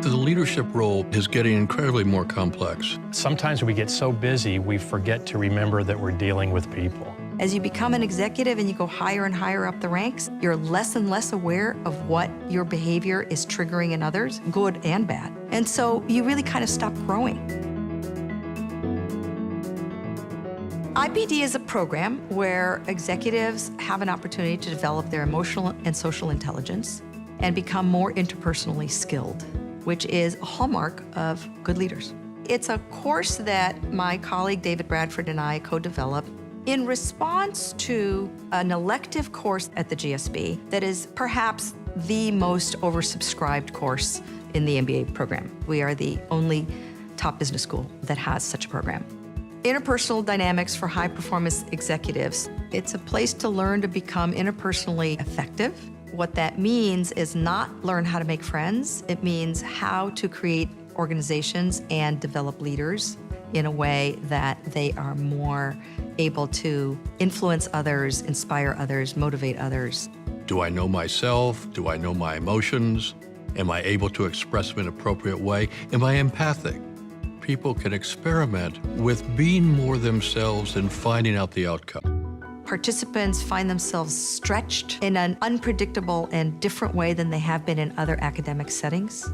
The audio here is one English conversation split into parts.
The leadership role is getting incredibly more complex. Sometimes we get so busy, we forget to remember that we're dealing with people. As you become an executive and you go higher and higher up the ranks, you're less and less aware of what your behavior is triggering in others, good and bad. And so you really kind of stop growing. IPD is a program where executives have an opportunity to develop their emotional and social intelligence and become more interpersonally skilled, which is a hallmark of good leaders. It's a course that my colleague David Bradford and I co-developed in response to an elective course at the GSB that is perhaps the most oversubscribed course in the MBA program. We are the only top business school that has such a program. Interpersonal Dynamics for High-Performance Executives. It's a place to learn to become interpersonally effective. What that means is not learn how to make friends. It means how to create organizations and develop leaders in a way that they are more able to influence others, inspire others, motivate others. Do I know myself? Do I know my emotions? Am I able to express them in an appropriate way? Am I empathic? People can experiment with being more themselves and finding out the outcome. Participants find themselves stretched in an unpredictable and different way than they have been in other academic settings.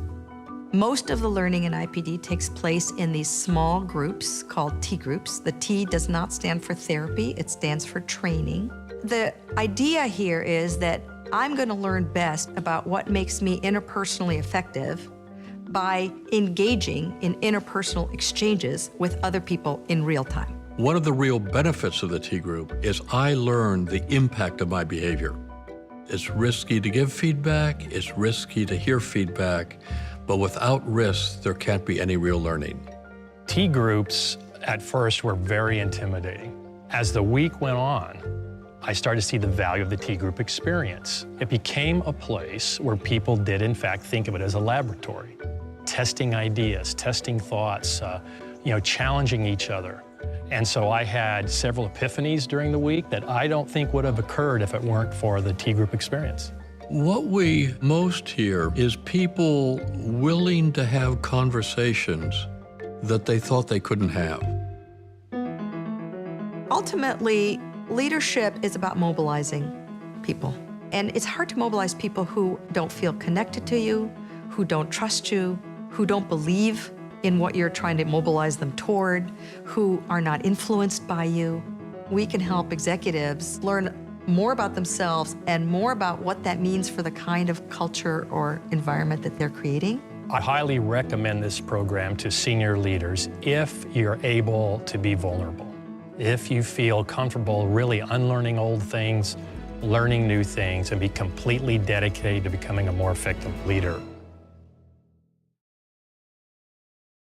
Most of the learning in IPD takes place in these small groups called T groups. The T does not stand for therapy, it stands for training. The idea here is that I'm going to learn best about what makes me interpersonally effective by engaging in interpersonal exchanges with other people in real time. One of the real benefits of the T group is I learn the impact of my behavior. It's risky to give feedback, it's risky to hear feedback, but without risk, there can't be any real learning. T groups at first were very intimidating. As the week went on, I started to see the value of the T group experience. It became a place where people did in fact think of it as a laboratory, testing ideas, testing thoughts, challenging each other. And so I had several epiphanies during the week that I don't think would have occurred if it weren't for the T group experience. What we most hear is people willing to have conversations that they thought they couldn't have. Ultimately, leadership is about mobilizing people. And it's hard to mobilize people who don't feel connected to you, who don't trust you, who don't believe in what you're trying to mobilize them toward, who are not influenced by you. We can help executives learn more about themselves and more about what that means for the kind of culture or environment that they're creating. I highly recommend this program to senior leaders if you're able to be vulnerable. If you feel comfortable really unlearning old things, learning new things, and be completely dedicated to becoming a more effective leader.